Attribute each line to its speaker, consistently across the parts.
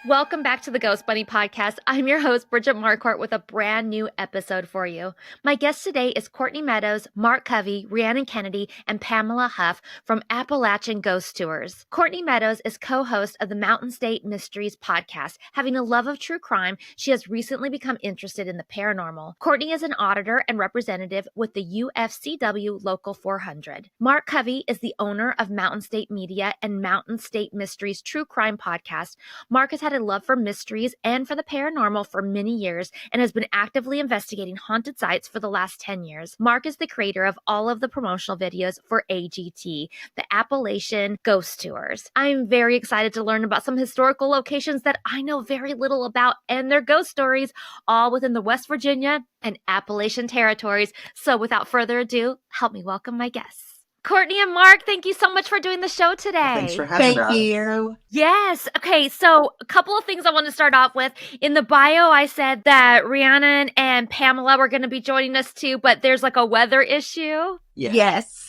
Speaker 1: Welcome back to the Ghost Bunny Podcast. I'm your host, Bridget Marquardt, with a brand new episode for you. My guest today is Courtney Meadows, Mark Covey, Rhiannon Kennedy, and Pamela Huff from Appalachian Ghost Tours. Courtney Meadows is co-host of the Mountain State Mysteries podcast. Having a love of true crime, she has recently become interested in the paranormal. Courtney is an auditor and representative with the UFCW Local 400. Mark Covey is the owner of Mountain State Media and Mountain State Mysteries True Crime podcast. Mark has had a love for mysteries and for the paranormal for many years and has been actively investigating haunted sites for the last 10 years. Mark is the creator of all of the promotional videos for AGT, the Appalachian Ghost Tours. I'm very excited to learn about some historical locations that I know very little about and their ghost stories, all within the West Virginia and Appalachian territories. So without further ado, help me welcome my guests. Courtney and Mark, thank you so much for doing the show today.
Speaker 2: Thanks for having us.
Speaker 3: Thank you.
Speaker 1: Yes. Okay. So a couple of things I want to start off with. In the bio, I said that Rhiannon and Pamela were going to be joining us too, but there's like a weather issue.
Speaker 2: Yeah.
Speaker 3: Yes.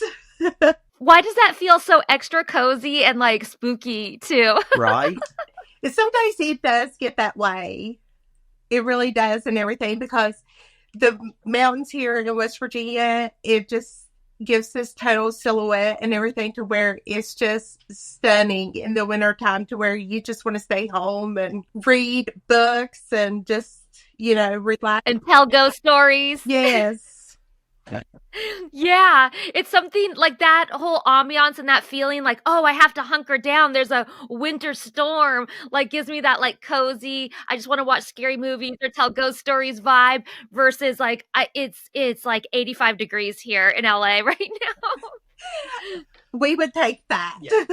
Speaker 1: Why does that feel so extra cozy and like spooky too?
Speaker 2: Right?
Speaker 3: Sometimes it does get that way. It really does and everything, because the mountains here in West Virginia, it just gives this total silhouette and everything to where it's just stunning in the wintertime, to where you just want to stay home and read books and just, relax.
Speaker 1: And tell ghost stories.
Speaker 3: Yes.
Speaker 1: Yeah, it's something like that whole ambiance and that feeling like, oh, I have to hunker down. There's a winter storm, like gives me that like cozy, I just want to watch scary movies or tell ghost stories vibe versus like it's like 85 degrees here in LA right now.
Speaker 3: We would take that.
Speaker 2: Yeah.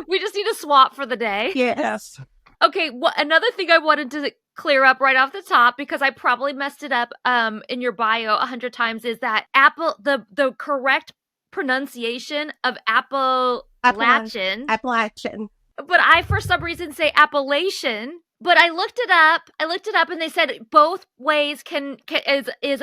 Speaker 1: We just need to swap for the day.
Speaker 3: Yes.
Speaker 1: Okay, another thing I wanted to clear up right off the top, because I probably messed it up in your bio 100 times, is that the correct pronunciation of Appalachian.
Speaker 3: Appalachian.
Speaker 1: But I, for some reason, say Appalachian. But I looked it up, and they said both ways is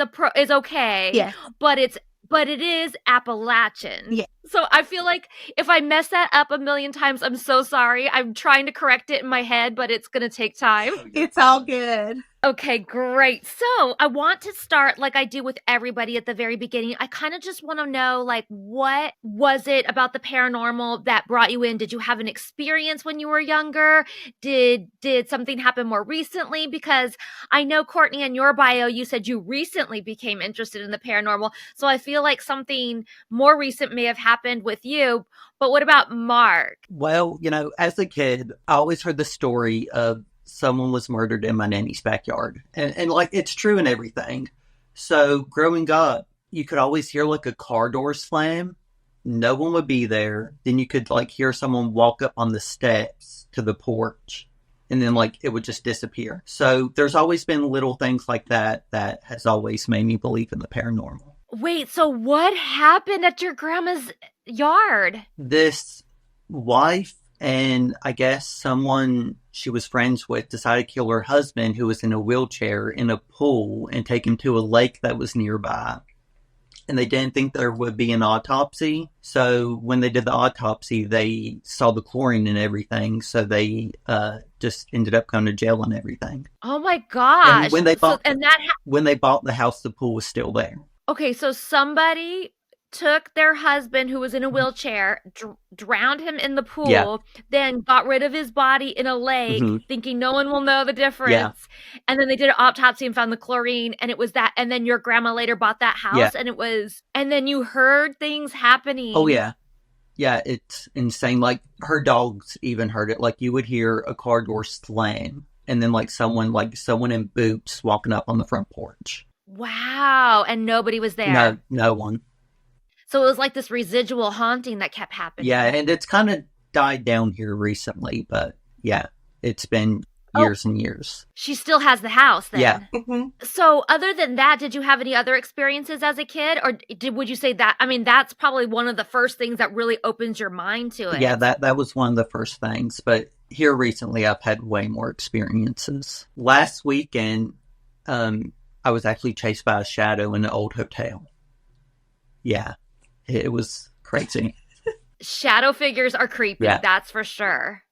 Speaker 1: okay.
Speaker 3: Yeah.
Speaker 1: But it is Appalachian.
Speaker 3: Yeah.
Speaker 1: So I feel like if I mess that up a million times, I'm so sorry. I'm trying to correct it in my head, but it's going to take time.
Speaker 3: It's all good.
Speaker 1: Okay, great. So I want to start like I do with everybody at the very beginning. I kind of just want to know, like, what was it about the paranormal that brought you in? Did you have an experience when you were younger? Did something happen more recently? Because I know, Courtney, in your bio, you said you recently became interested in the paranormal. So I feel like something more recent may have happened with you. But what about Mark?
Speaker 2: Well, as a kid, I always heard the story of someone was murdered in my nanny's backyard. And like, it's true and everything. So growing up, you could always hear like a car door slam. No one would be there. Then you could like hear someone walk up on the steps to the porch. And then like it would just disappear. So there's always been little things like that has always made me believe in the paranormal.
Speaker 1: Wait, so what happened at your grandma's yard?
Speaker 2: This wife and I guess someone she was friends with decided to kill her husband, who was in a wheelchair, in a pool, and take him to a lake that was nearby. And they didn't think there would be an autopsy. So when they did the autopsy, they saw the chlorine and everything. So they just ended up going to jail and everything.
Speaker 1: Oh my gosh.
Speaker 2: And when they bought the house, the pool was still there.
Speaker 1: Okay, so somebody took their husband who was in a wheelchair, drowned him in the pool, then got rid of his body in a lake, thinking no one will know the difference. Yeah. And then they did an autopsy and found the chlorine, and it was that. And then your grandma later bought that house, and then you heard things happening.
Speaker 2: Oh, yeah. Yeah, it's insane. Like, her dogs even heard it. Like, you would hear a car door slam, and then someone in boots walking up on the front porch.
Speaker 1: Wow. And nobody was there.
Speaker 2: No one.
Speaker 1: So it was like this residual haunting that kept happening.
Speaker 2: Yeah, and it's kind of died down here recently, but yeah, it's been years and years.
Speaker 1: She still has the house then.
Speaker 2: Yeah.
Speaker 3: Mm-hmm.
Speaker 1: So other than that, did you have any other experiences as a kid? Or would you say that, that's probably one of the first things that really opens your mind to it.
Speaker 2: Yeah, that was one of the first things. But here recently, I've had way more experiences. Last weekend, I was actually chased by a shadow in an old hotel. Yeah. It was crazy.
Speaker 1: Shadow figures are creepy, that's for sure.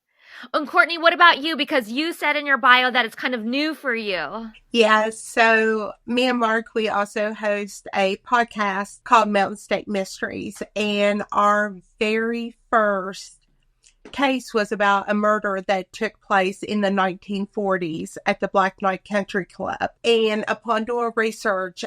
Speaker 1: And Courtney, what about you? Because you said in your bio that it's kind of new for you.
Speaker 3: Yeah, so me and Mark, we also host a podcast called Mountain State Mysteries. And our very first case was about a murder that took place in the 1940s at the Black Knight Country Club. And upon doing research,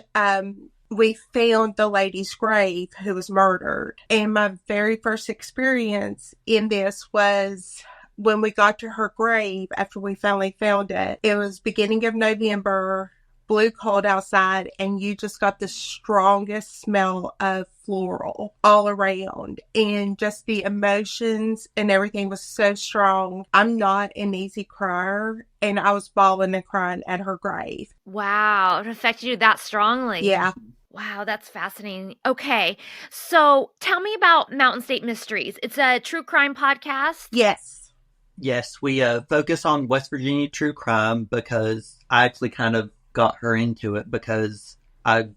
Speaker 3: we found the lady's grave who was murdered. And my very first experience in this was when we got to her grave after we finally found it. It was beginning of November, blue cold outside, and you just got the strongest smell of floral all around. And just the emotions and everything was so strong. I'm not an easy crier, and I was bawling and crying at her grave.
Speaker 1: Wow, it affected you that strongly.
Speaker 3: Yeah.
Speaker 1: Wow, that's fascinating. Okay, so tell me about Mountain State Mysteries. It's a true crime podcast?
Speaker 3: Yes.
Speaker 2: Yes, we focus on West Virginia true crime because I actually kind of got her into it because I'm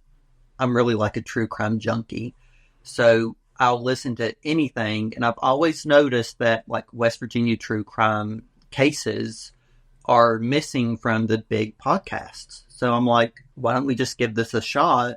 Speaker 2: really like a true crime junkie. So I'll listen to anything, and I've always noticed that like West Virginia true crime cases are missing from the big podcasts. So I'm like, why don't we just give this a shot?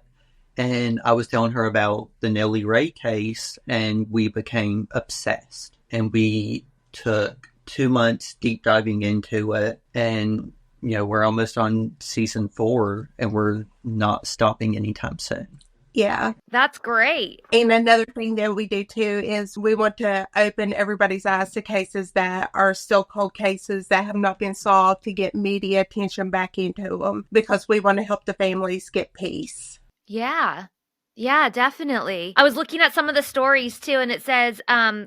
Speaker 2: And I was telling her about the Nellie Ray case, and we became obsessed. And we took 2 months deep diving into it, and we're almost on season 4, and we're not stopping anytime soon.
Speaker 3: Yeah.
Speaker 1: That's great.
Speaker 3: And another thing that we do too is we want to open everybody's eyes to cases that are still cold cases that have not been solved, to get media attention back into them, because we want to help the families get peace.
Speaker 1: Yeah. Yeah, definitely. I was looking at some of the stories too, and it says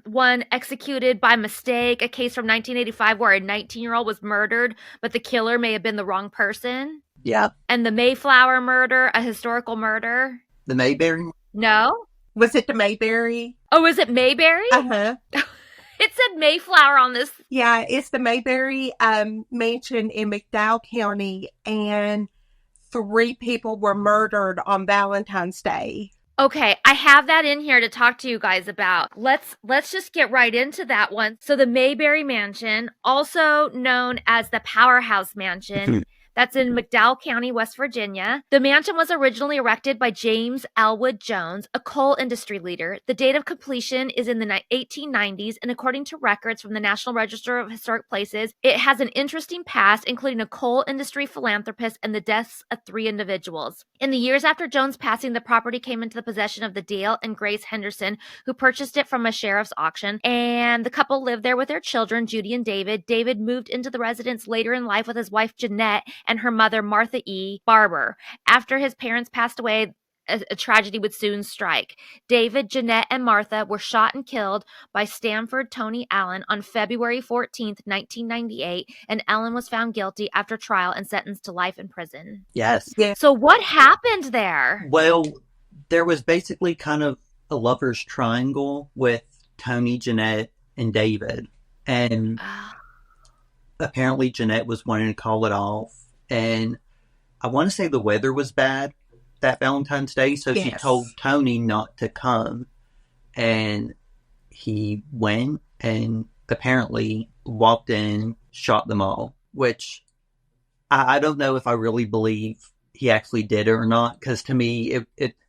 Speaker 1: one executed by mistake, a case from 1985 where a 19-year-old was murdered, but the killer may have been the wrong person.
Speaker 2: Yep.
Speaker 1: And the Mayflower murder, a historical murder.
Speaker 2: The Mayberry?
Speaker 1: No?
Speaker 3: Was it the Mayberry?
Speaker 1: Oh, is it Mayberry?
Speaker 3: Uh-huh.
Speaker 1: It said Mayflower on this.
Speaker 3: Yeah, it's the Mayberry Mansion in McDowell County, and 3 people were murdered on Valentine's Day.
Speaker 1: Okay, I have that in here to talk to you guys about. Let's just get right into that one. So the Mayberry Mansion, also known as the Powerhouse Mansion, that's in McDowell County, West Virginia. The mansion was originally erected by James Elwood Jones, a coal industry leader. The date of completion is in the 1890s, and according to records from the National Register of Historic Places, it has an interesting past, including a coal industry philanthropist and the deaths of 3 individuals. In the years after Jones' passing, the property came into the possession of the Dale and Grace Henderson, who purchased it from a sheriff's auction, and the couple lived there with their children, Judy and David. David moved into the residence later in life with his wife, Jeanette, and her mother, Martha E. Barber. After his parents passed away, a tragedy would soon strike. David, Jeanette, and Martha were shot and killed by Stanford Tony Allen on February 14th, 1998, and Allen was found guilty after trial and sentenced to life in prison.
Speaker 2: Yes.
Speaker 3: Yeah.
Speaker 1: So what happened there?
Speaker 2: Well, there was basically kind of a lover's triangle with Tony, Jeanette, and David. And apparently Jeanette was wanting to call it off. And I want to say the weather was bad that Valentine's Day, so she told Tony not to come. And he went and apparently walked in, shot them all, which I don't know if I really believe he actually did it or not, because to me,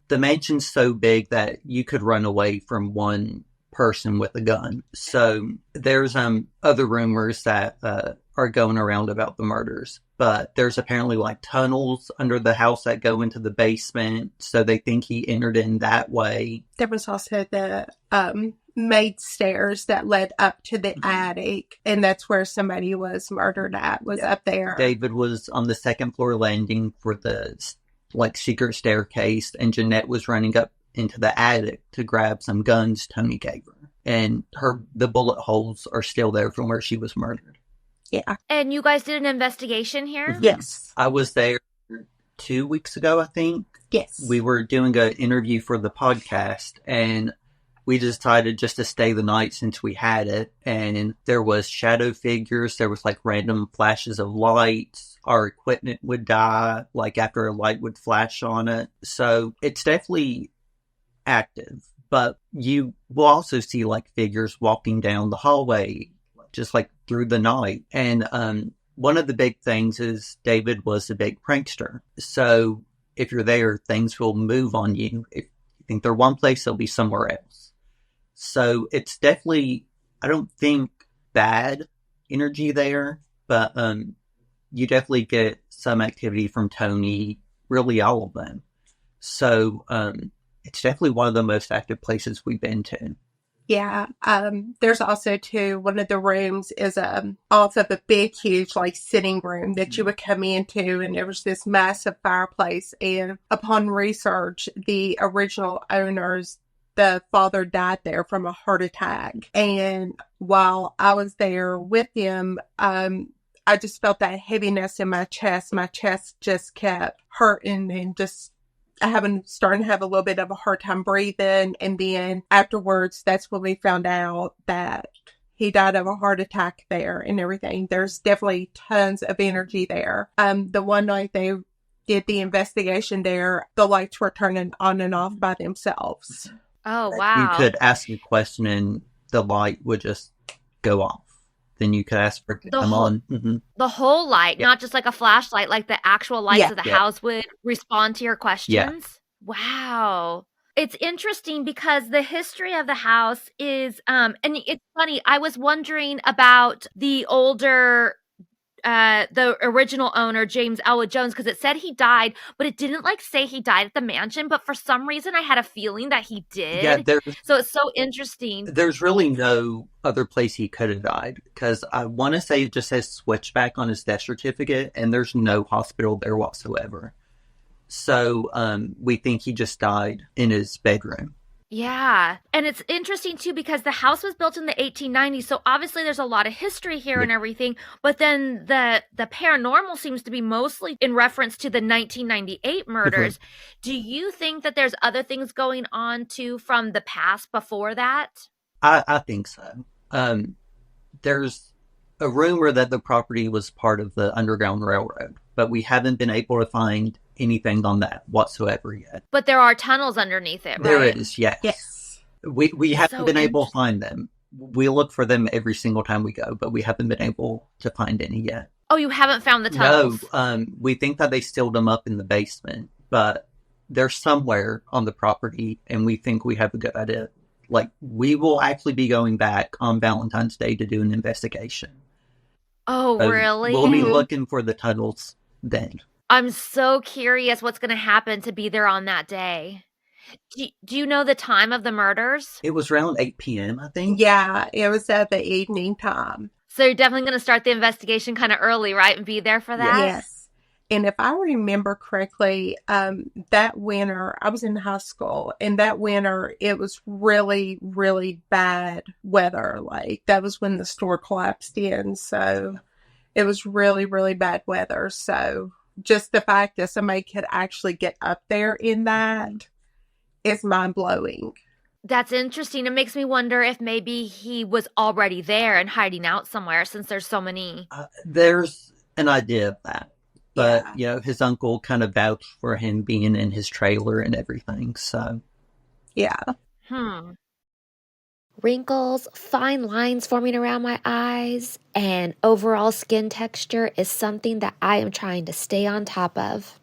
Speaker 2: the mansion's so big that you could run away from one person with a gun. So there's other rumors that are going around about the murders, but there's apparently like tunnels under the house that go into the basement, so they think he entered in that way.
Speaker 3: There was also the maid stairs that led up to the attic, and that's where somebody was murdered at, was up there.
Speaker 2: David was on the second floor landing for the like secret staircase, and Jeanette was running up into the attic to grab some guns Tony gave her. And the bullet holes are still there from where she was murdered.
Speaker 3: Yeah.
Speaker 1: And you guys did an investigation here?
Speaker 3: Yes.
Speaker 2: I was there 2 weeks ago, I think.
Speaker 3: Yes.
Speaker 2: We were doing an interview for the podcast, and we decided just to stay the night since we had it. And there was shadow figures. There was like random flashes of lights. Our equipment would die, like after a light would flash on it. So it's definitely active, but you will also see like figures walking down the hallway, like just like through the night. And one of the big things is David was a big prankster. So if you're there, things will move on you. If you think they're one place, they'll be somewhere else. So it's definitely, I don't think bad energy there, but you definitely get some activity from Tony, really all of them. So it's definitely one of the most active places we've been to.
Speaker 3: Yeah. There's also too, one of the rooms is off of a big, huge like sitting room that you would come into, and there was this massive fireplace. And upon research, the original owners, the father died there from a heart attack. And while I was there with him, I just felt that heaviness in my chest. My chest just kept hurting and just starting to have a little bit of a hard time breathing. And then afterwards, that's when we found out that he died of a heart attack there and everything. There's definitely tons of energy there. The one night they did the investigation there, the lights were turning on and off by themselves.
Speaker 1: Oh, wow.
Speaker 2: You could ask a question and the light would just go off. Then you could ask for it to come on. Mm-hmm.
Speaker 1: The whole light, not just like a flashlight, like the actual lights of the house would respond to your questions.
Speaker 2: Yeah.
Speaker 1: Wow. It's interesting because the history of the house is, and it's funny, I was wondering about the older, the original owner, James Elwood Jones, because it said he died, but it didn't like say he died at the mansion. But for some reason, I had a feeling that he did.
Speaker 2: Yeah,
Speaker 1: so it's so interesting.
Speaker 2: There's really no other place he could have died, because I want to say it just says Switchback on his death certificate, and there's no hospital there whatsoever. So we think he just died in his bedroom.
Speaker 1: Yeah. And it's interesting, too, because the house was built in the 1890s. So obviously there's a lot of history here and everything. But then the paranormal seems to be mostly in reference to the 1998 murders. Do you think that there's other things going on, too, from the past before that?
Speaker 2: I think so. There's a rumor that the property was part of the Underground Railroad, but we haven't been able to find anything on that whatsoever yet.
Speaker 1: But there are tunnels underneath it, right?
Speaker 2: There is, yes.
Speaker 3: Yes.
Speaker 2: We haven't been able to find them. We look for them every single time we go, but we haven't been able to find any yet.
Speaker 1: Oh, you haven't found the tunnels?
Speaker 2: No, we think that they sealed them up in the basement, but they're somewhere on the property, and we think we have a good idea. Like, we will actually be going back on Valentine's Day to do an investigation.
Speaker 1: Oh,
Speaker 2: So
Speaker 1: really?
Speaker 2: We'll be looking for the tunnels then.
Speaker 1: I'm so curious what's going to happen to be there on that day. Do you know the time of the murders?
Speaker 2: It was around 8 p.m., I think.
Speaker 3: Yeah, it was at the evening time.
Speaker 1: So you're definitely going to start the investigation kind of early, right? And be there for that?
Speaker 3: Yes. And if I remember correctly, that winter, I was in high school, and that winter, it was really, really bad weather. Like, that was when the store collapsed in. So it was really, really bad weather. So just the fact that somebody could actually get up there in that is mind-blowing.
Speaker 1: That's interesting. It makes me wonder if maybe he was already there and hiding out somewhere, since there's so many.
Speaker 2: There's an idea of that. But, you know, his uncle kind of vouched for him being in his trailer and everything, so.
Speaker 3: Yeah.
Speaker 1: Wrinkles, fine lines forming around my eyes, and overall skin texture is something that I am trying to stay on top of.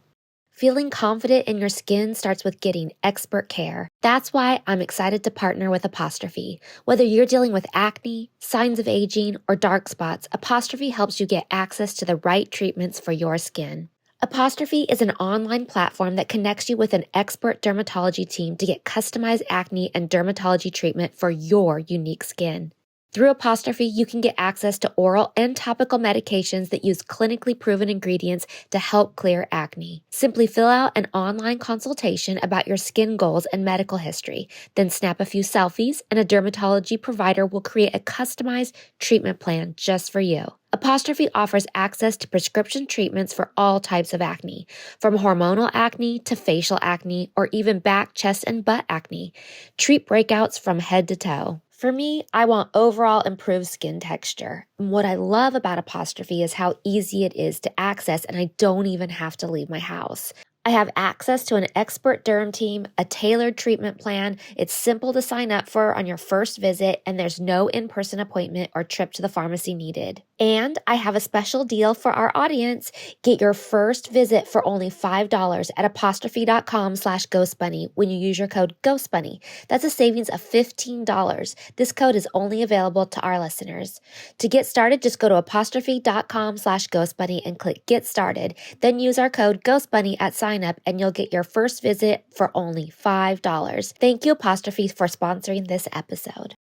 Speaker 1: Feeling confident in your skin starts with getting expert care. That's why I'm excited to partner with Apostrophe. Whether you're dealing with acne, signs of aging, or dark spots, Apostrophe helps you get access to the right treatments for your skin. Apostrophe is an online platform that connects you with an expert dermatology team to get customized acne and dermatology treatment for your unique skin. Through Apostrophe, you can get access to oral and topical medications that use clinically proven ingredients to help clear acne. Simply fill out an online consultation about your skin goals and medical history, then snap a few selfies, and a dermatology provider will create a customized treatment plan just for you. Apostrophe offers access to prescription treatments for all types of acne, from hormonal acne to facial acne, or even back, chest, and butt acne. Treat breakouts from head to toe. For me, I want overall improved skin texture. And what I love about Apostrophe is how easy it is to access, and I don't even have to leave my house. I have access to an expert derm team, a tailored treatment plan. It's simple to sign up for on your first visit, and there's no in-person appointment or trip to the pharmacy needed. And I have a special deal for our audience. Get your first visit for only $5 at apostrophe.com/ghostbunny when you use your code GHOSTBUNNY. That's a savings of $15. This code is only available to our listeners. To get started, just go to apostrophe.com/ghostbunny and click Get Started. Then use our code GHOSTBUNNY at sign up and you'll get your first visit for only $5. Thank you, Apostrophe, for sponsoring this episode.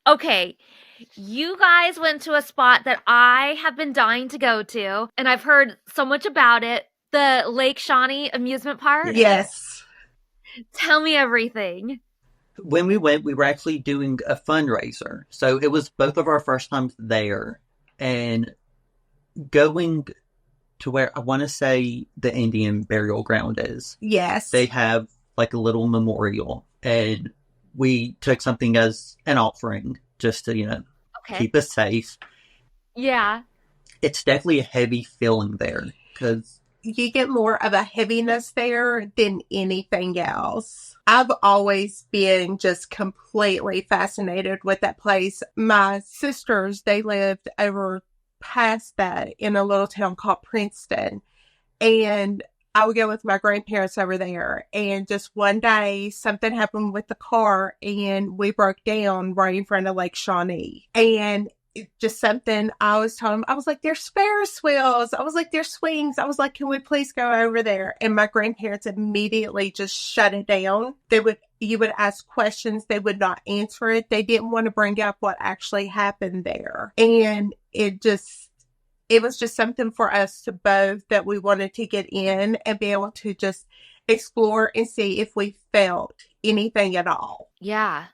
Speaker 1: Okay, you guys went to a spot that I have been dying to go to, and I've heard so much about it. The Lake Shawnee amusement park?
Speaker 3: Yes.
Speaker 1: Tell me everything.
Speaker 2: When we went, we were actually doing a fundraiser. So it was both of our first times there. And going to where I want to say the Indian burial ground is.
Speaker 3: Yes.
Speaker 2: They have like a little memorial. And we took something as an offering just to, keep us safe.
Speaker 1: Yeah.
Speaker 2: It's definitely a heavy feeling there because
Speaker 3: you get more of a heaviness there than anything else. I've always been just completely fascinated with that place. My sisters, they lived over past that in a little town called Princeton. And I would go with my grandparents over there. And just one day, something happened with the car and we broke down right in front of Lake Shawnee. And just something I was telling them, I was like, there's Ferris wheels. I was like, there's swings. I was like, can we please go over there? And my grandparents immediately just shut it down. You would ask questions. They would not answer it. They didn't want to bring up what actually happened there. And it was just something for us to both that we wanted to get in and be able to just explore and see if we felt anything at all.
Speaker 1: Yeah.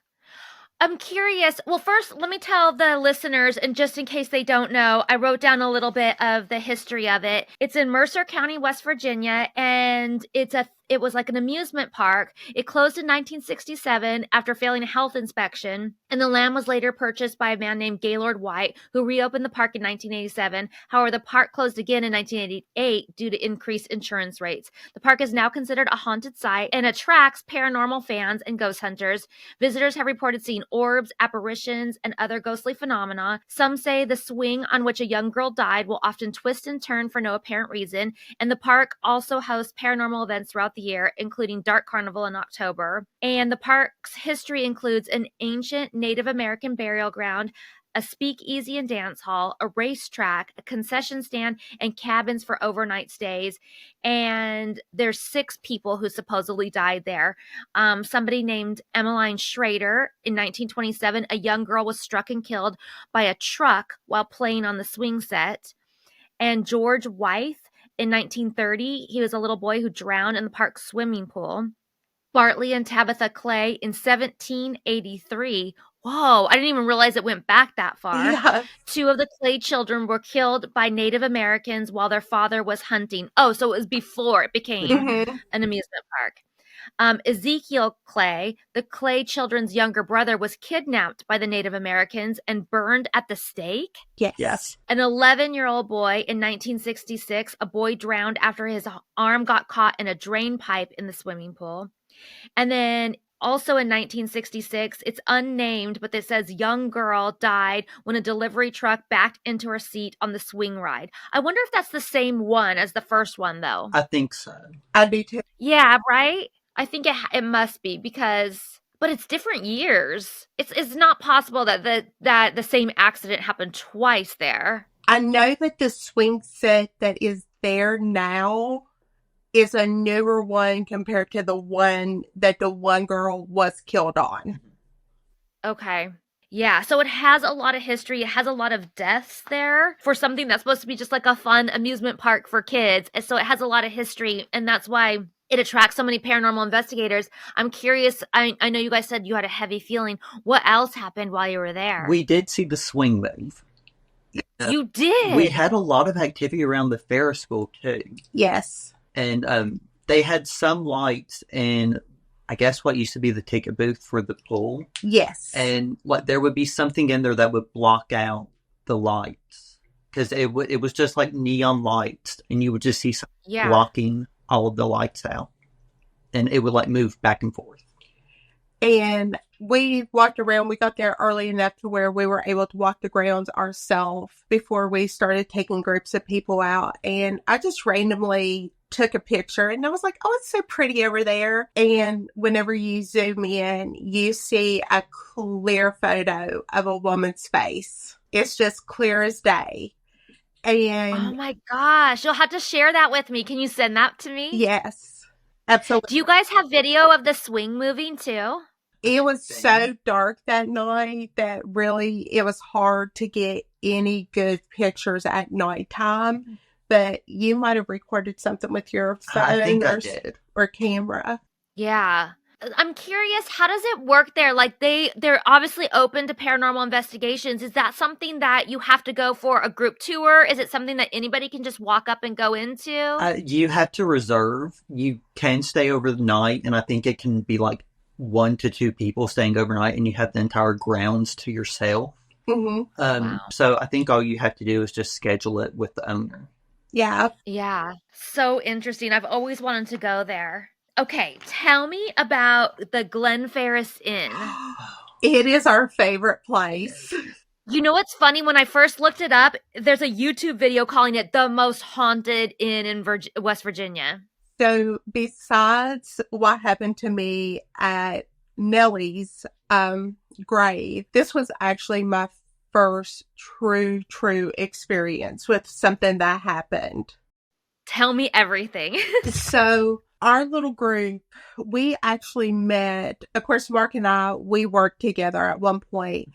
Speaker 1: I'm curious. Well, first, let me tell the listeners, and just in case they don't know, I wrote down a little bit of the history of it. It's in Mercer County, West Virginia, and it was like an amusement park. It closed in 1967 after failing a health inspection, and the land was later purchased by a man named Gaylord White, who reopened the park in 1987. However, the park closed again in 1988 due to increased insurance rates. The park is now considered a haunted site and attracts paranormal fans and ghost hunters. Visitors have reported seeing orbs, apparitions, and other ghostly phenomena. Some say the swing on which a young girl died will often twist and turn for no apparent reason, and the park also hosts paranormal events throughout the year, including Dark Carnival in October. And the park's history includes an ancient Native American burial ground, a speakeasy and dance hall, a racetrack, a concession stand, and cabins for overnight stays. And there's 6 people who supposedly died there. Somebody named Emmeline Schrader in 1927, a young girl was struck and killed by a truck while playing on the swing set. And George Wythe in 1930, he was a little boy who drowned in the park's swimming pool. Bartley and Tabitha Clay in 1783. Whoa, I didn't even realize it went back that far.
Speaker 3: Yeah.
Speaker 1: 2 of the Clay children were killed by Native Americans while their father was hunting. Oh, so it was before it became an amusement park. Ezekiel Clay, the Clay children's younger brother, was kidnapped by the Native Americans and burned at the stake.
Speaker 3: Yes.
Speaker 1: An 11-year-old boy in 1966, a boy drowned after his arm got caught in a drain pipe in the swimming pool. And then also in 1966, it's unnamed, but it says young girl died when a delivery truck backed into her seat on the swing ride. I wonder if that's the same one as the first one, though.
Speaker 2: I think so.
Speaker 3: I do too.
Speaker 1: Yeah, right? I think it must be but it's different years. It's not possible that the same accident happened twice there.
Speaker 3: I know that the swing set that is there now is a newer one compared to the one that the one girl was killed on.
Speaker 1: Okay. Yeah, so it has a lot of history. It has a lot of deaths there for something that's supposed to be just like a fun amusement park for kids. And so it has a lot of history, and that's why it attracts so many paranormal investigators. I'm curious. I know you guys said you had a heavy feeling. What else happened while you were there?
Speaker 2: We did see the swing move.
Speaker 1: You did?
Speaker 2: We had a lot of activity around the Ferris wheel, too.
Speaker 3: Yes.
Speaker 2: And they had some lights in, I guess, what used to be the ticket booth for the pool.
Speaker 3: Yes.
Speaker 2: And there would be something in there that would block out the lights. Because it was just like neon lights, and you would just see something blocking all of the lights out. And it would like move back and forth.
Speaker 3: And we walked around. We got there early enough to where we were able to walk the grounds ourselves before we started taking groups of people out. And I just randomly took a picture and I was like, oh, it's so pretty over there. And whenever you zoom in, you see a clear photo of a woman's face. It's just clear as day. And
Speaker 1: oh my gosh, you'll have to share that with me. Can you send that to me?
Speaker 3: yes, absolutely.
Speaker 1: Do you guys have video of the swing moving too?
Speaker 3: It was so dark that night that really it was hard to get any good pictures at nighttime. But you might have recorded something with your
Speaker 2: I think I
Speaker 3: phone
Speaker 2: did.
Speaker 3: or camera.
Speaker 1: Yeah. I'm curious, how does it work there? Like they're obviously open to paranormal investigations. Is that something that you have to go for a group tour? Is it something that anybody can just walk up and go into?
Speaker 2: You have to reserve. You can stay over the night, and I think it can be like 1 to 2 people staying overnight, and you have the entire grounds to yourself.
Speaker 3: Mm-hmm.
Speaker 1: Wow.
Speaker 2: So I think all you have to do is just schedule it with the owner.
Speaker 3: Yeah.
Speaker 1: Yeah. So interesting. I've always wanted to go there. Okay, tell me about the Glen Ferris Inn.
Speaker 3: It is our favorite place.
Speaker 1: You know what's funny? When I first looked it up, there's a YouTube video calling it the most haunted inn in West Virginia.
Speaker 3: So besides what happened to me at Nellie's grave, this was actually my first true experience with something that happened.
Speaker 1: Tell me everything.
Speaker 3: So our little group, we actually met. Of course, Mark and I, we worked together at one point.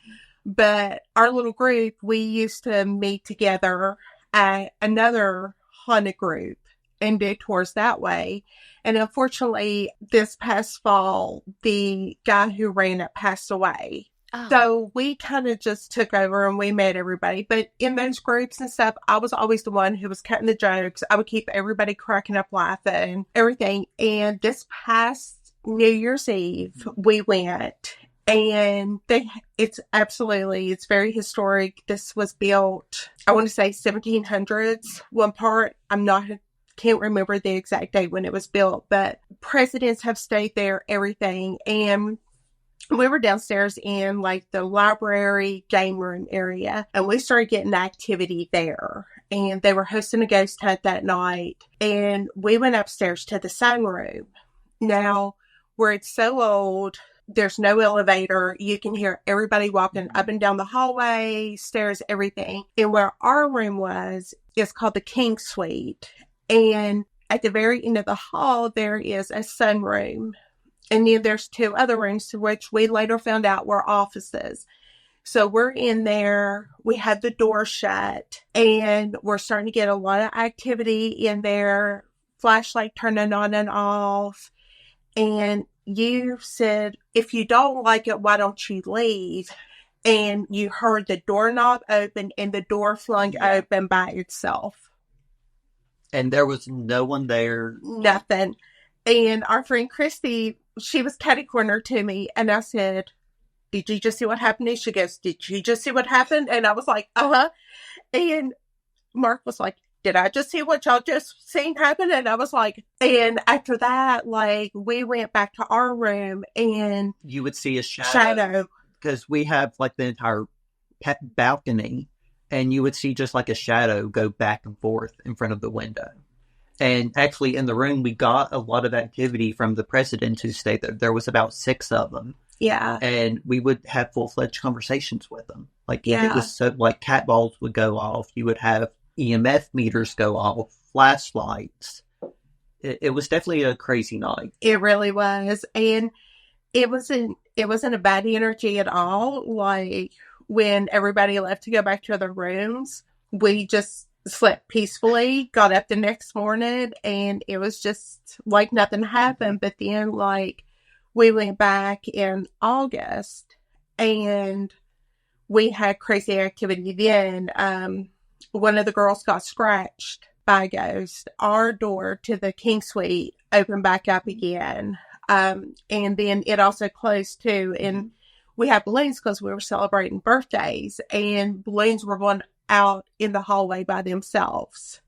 Speaker 3: But our little group, we used to meet together at another haunted group and did tours that way. And unfortunately, this past fall, the guy who ran it passed away.
Speaker 1: Oh.
Speaker 3: So we kind of just took over and we met everybody. But in those groups and stuff, I was always the one who was cutting the jokes. I would keep everybody cracking up, laughing, everything. And this past New Year's Eve, we went. And it's very historic. This was built, I want to say 1700s, one part. Can't remember the exact date when it was built, but presidents have stayed there, everything. And we were downstairs in like the library game room area, and we started getting activity there. And they were hosting a ghost hunt that night. And we went upstairs to the sunroom. Now, where it's so old, there's no elevator. You can hear everybody walking up and down the hallway, stairs, everything. And where our room was, it's called the King Suite. And at the very end of the hall, there is a sunroom. And then there's 2 other rooms, which we later found out were offices. So we're in there. We had the door shut. And we're starting to get a lot of activity in there. Flashlight turning on and off. And you said, if you don't like it, why don't you leave? And you heard the doorknob open and the door flung open by itself.
Speaker 2: And there was no one there.
Speaker 3: Nothing. And our friend Christy, she was catty-corner to me. And I said, did you just see what happened? And she goes, did you just see what happened? And I was like, uh-huh. And Mark was like, did I just see what y'all just seen happen? And I was like, and after that, like, we went back to our room and
Speaker 2: you would see a shadow. Because we have like the entire balcony, and you would see just like a shadow go back and forth in front of the window. And actually in the room, we got a lot of activity from the presidents who stayed there. There was about 6 of them.
Speaker 3: Yeah.
Speaker 2: And we would have full-fledged conversations with them. Like, it was so, like, cat balls would go off. You would have EMF meters go off, flashlights. It was definitely a crazy night.
Speaker 3: It really was. And it wasn't a bad energy at all. Like, when everybody left to go back to their rooms, we just slept peacefully, got up the next morning, and it was just like nothing happened. But then, like, we went back in August and we had crazy activity then. One of the girls got scratched by a ghost. Our door to the King Suite opened back up again. And then it also closed too. And we had balloons because we were celebrating birthdays, and balloons were going out in the hallway by themselves.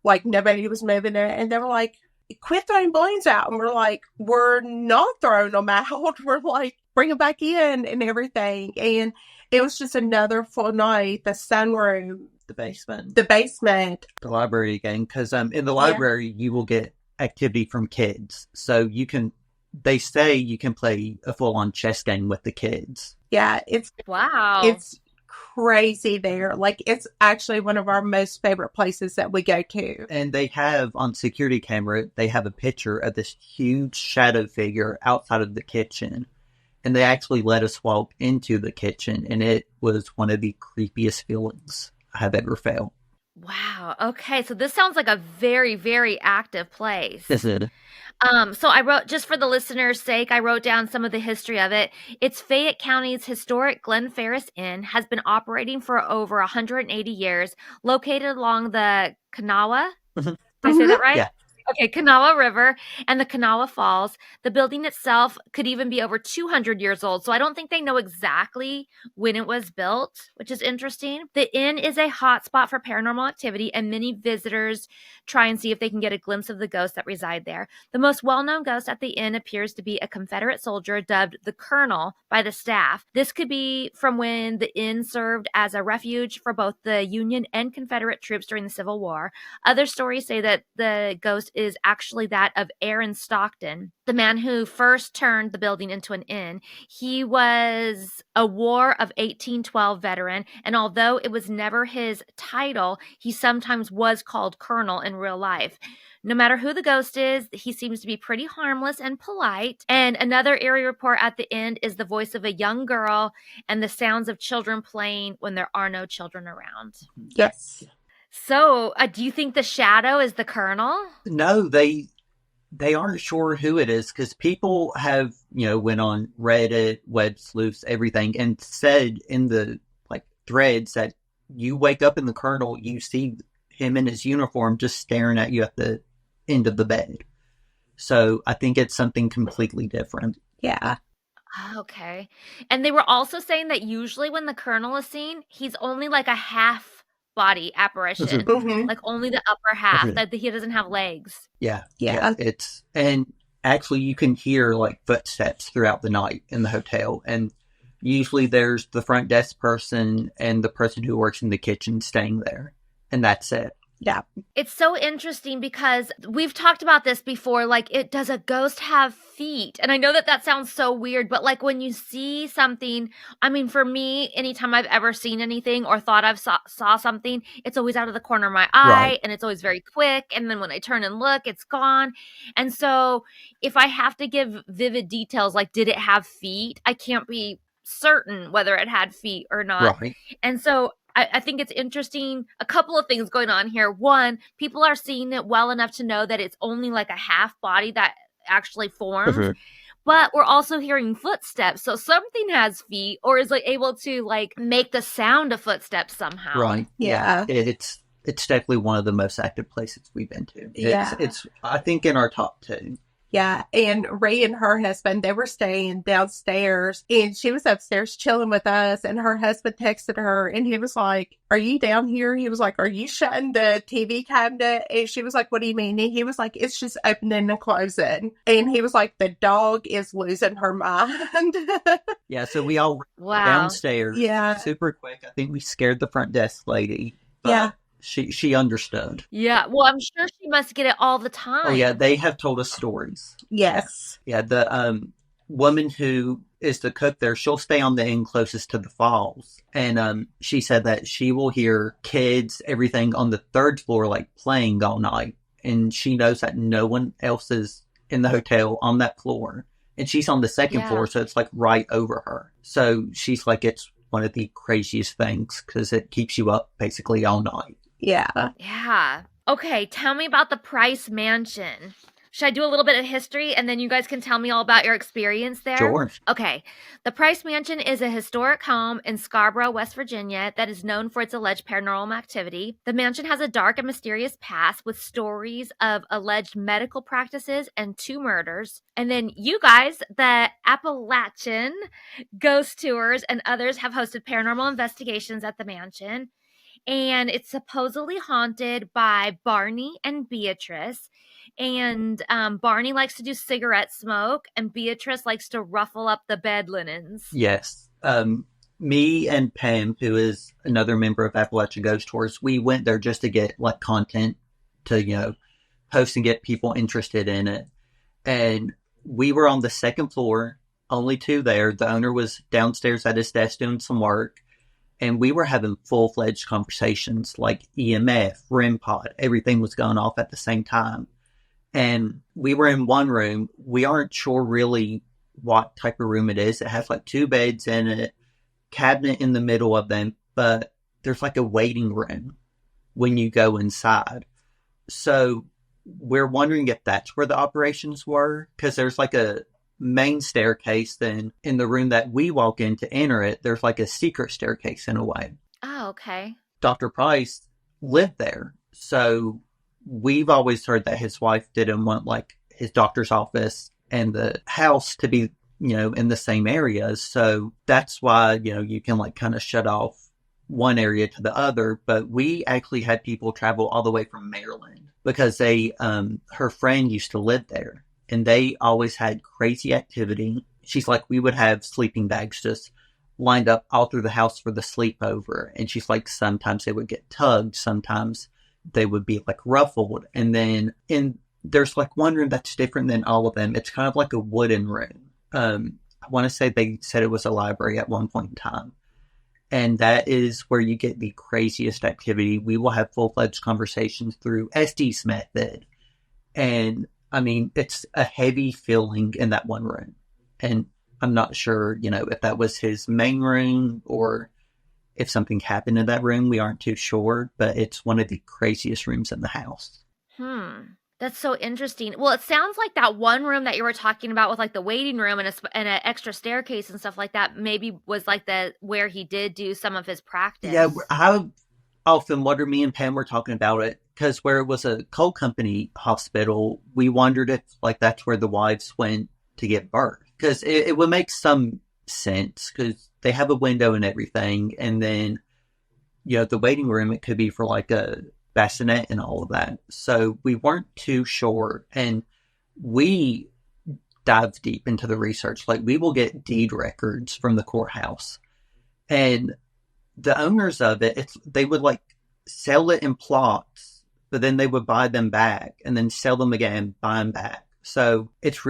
Speaker 3: Like, nobody was moving it. And they were like, quit throwing balloons out. And we're like, we're not throwing them out. We're like, bring them back in and everything. And it was just another full night. The sunroom,
Speaker 2: The basement.
Speaker 3: the
Speaker 2: library again, because in the library you will get activity from kids. So they say you can play a full-on chess game with the kids.
Speaker 3: Yeah, it's crazy there. Like, it's actually one of our most favorite places that we go to.
Speaker 2: And they have, on security camera, they have a picture of this huge shadow figure outside of the kitchen. And they actually let us walk into the kitchen, and it was one of the creepiest feelings I have ever felt.
Speaker 1: Wow. Okay. So this sounds like a very, very active place.
Speaker 2: Is it?
Speaker 1: So I wrote, just for the listener's sake, I wrote down some of the history of it. It's Fayette County's historic Glen Ferris Inn, has been operating for over 180 years, located along the Kanawha. Did I say that right?
Speaker 2: Yeah.
Speaker 1: Okay, Kanawha River and the Kanawha Falls. The building itself could even be over 200 years old, so I don't think they know exactly when it was built, which is interesting. The inn is a hotspot for paranormal activity, and many visitors try and see if they can get a glimpse of the ghosts that reside there. The most well-known ghost at the inn appears to be a Confederate soldier dubbed the Colonel by the staff. This could be from when the inn served as a refuge for both the Union and Confederate troops during the Civil War. Other stories say that the ghost is actually that of Aaron Stockton, the man who first turned the building into an inn. He was a War of 1812 veteran, and although it was never his title, he sometimes was called Colonel in real life. No matter who the ghost is, he seems to be pretty harmless and polite. And another eerie report at the end is the voice of a young girl and the sounds of children playing when there are no children around.
Speaker 3: Yes.
Speaker 1: So, do you think the shadow is the Colonel?
Speaker 2: No, they aren't sure who it is, because people have, went on Reddit, web sleuths, everything, and said in the threads that you wake up in the Colonel, you see him in his uniform just staring at you at the end of the bed. So I think it's something completely different.
Speaker 3: Yeah.
Speaker 1: Okay. And they were also saying that usually when the Colonel is seen, he's only like a half body apparition, like only the upper half, that he doesn't have legs.
Speaker 2: Yeah. And actually you can hear footsteps throughout the night in the hotel, and usually there's the front desk person and the person who works in the kitchen staying there, and that's it.
Speaker 3: Yeah.
Speaker 1: It's so interesting because we've talked about this before. Does a ghost have feet? And I know that sounds so weird, but when you see something, I mean, for me, anytime I've ever seen anything or thought I've saw something, it's always out of the corner of my eye, right. And it's always very quick. And then when I turn and look, it's gone. And so if I have to give vivid details, did it have feet? I can't be certain whether it had feet or not.
Speaker 2: Right.
Speaker 1: And so I think it's interesting. A couple of things going on here. One, people are seeing it well enough to know that it's only a half body that actually forms. But we're also hearing footsteps. So something has feet or is able to make the sound of footsteps somehow.
Speaker 2: Right.
Speaker 3: Yeah.
Speaker 2: It's definitely one of the most active places we've been to. It's I think in our top 2.
Speaker 3: Yeah, and Ray and her husband, they were staying downstairs, and she was upstairs chilling with us, and her husband texted her, and he was like, "Are you down here?" He was like, "Are you shutting the TV cabinet?" And she was like, "What do you mean?" And he was like, "It's just opening and closing." And he was like, "The dog is losing her mind."
Speaker 2: Yeah, so we all ran downstairs super quick. I think we scared the front desk lady. Yeah. She understood.
Speaker 1: Yeah. Well, I'm sure she must get it all the time.
Speaker 2: Oh, yeah. They have told us stories.
Speaker 3: Yes.
Speaker 2: Yeah. The woman who is the cook there, she'll stay on the end closest to the falls. And she said that she will hear kids, everything on the 3rd floor, playing all night. And she knows that no one else is in the hotel on that floor. And she's on the 2nd floor, so it's right over her. So she's it's one of the craziest things because it keeps you up basically all night.
Speaker 3: Yeah.
Speaker 1: Yeah. Okay, tell me about the Price Mansion. Should I do a little bit of history and then you guys can tell me all about your experience there?
Speaker 2: Sure.
Speaker 1: Okay. The Price Mansion is a historic home in Scarborough, West Virginia that is known for its alleged paranormal activity. The mansion has a dark and mysterious past with stories of alleged medical practices and 2 murders. And then you guys, the Appalachian Ghost Tours and others have hosted paranormal investigations at the mansion. And it's supposedly haunted by Barney and Beatrice. And Barney likes to do cigarette smoke, and Beatrice likes to ruffle up the bed linens.
Speaker 2: Yes. Me and Pam, who is another member of Appalachian Ghost Tours, we went there just to get like content to, post and get people interested in it. And we were on the second floor, only two there. The owner was downstairs at his desk doing some work. And we were having full-fledged conversations like EMF, REM pod, everything was going off at the same time. And we were in one room. We aren't sure really what type of room it is. It has like two beds in it, cabinet in the middle of them, but there's like a waiting room when you go inside. So we're wondering if that's where the operations were, because there's like a main staircase. Then in the room that we walk in to enter it, there's like a secret staircase in a way.
Speaker 1: Oh, okay.
Speaker 2: Dr. Price lived there. So we've always heard that his wife didn't want like his doctor's office and the house to be, in the same areas. So that's why, you can like kind of shut off one area to the other. But we actually had people travel all the way from Maryland because her friend used to live there, and they always had crazy activity. She's like, we would have sleeping bags just lined up all through the house for the sleepover. And she's like, sometimes they would get tugged. Sometimes they would be like ruffled. And then there's like one room that's different than all of them. It's kind of like a wooden room. I want to say they said it was a library at one point in time. And that is where you get the craziest activity. We will have full-fledged conversations through Estes method. And I mean, it's a heavy feeling in that one room. And I'm not sure, if that was his main room or if something happened in that room. We aren't too sure, but it's one of the craziest rooms in the house.
Speaker 1: That's so interesting. Well, it sounds like that one room that you were talking about with like the waiting room and an extra staircase and stuff like that maybe was like where he did do some of his practice.
Speaker 2: Yeah, I often wonder, me and Pam were talking about it, because where it was a coal company hospital, we wondered if like that's where the wives went to give birth. Because it would make some sense, because they have a window and everything. And then, the waiting room, it could be for like a bassinet and all of that. So we weren't too sure. And we dive deep into the research. Like, we will get deed records from the courthouse. And the owners of it, they would like sell it in plots, but then they would buy them back and then sell them again, buy them back. So it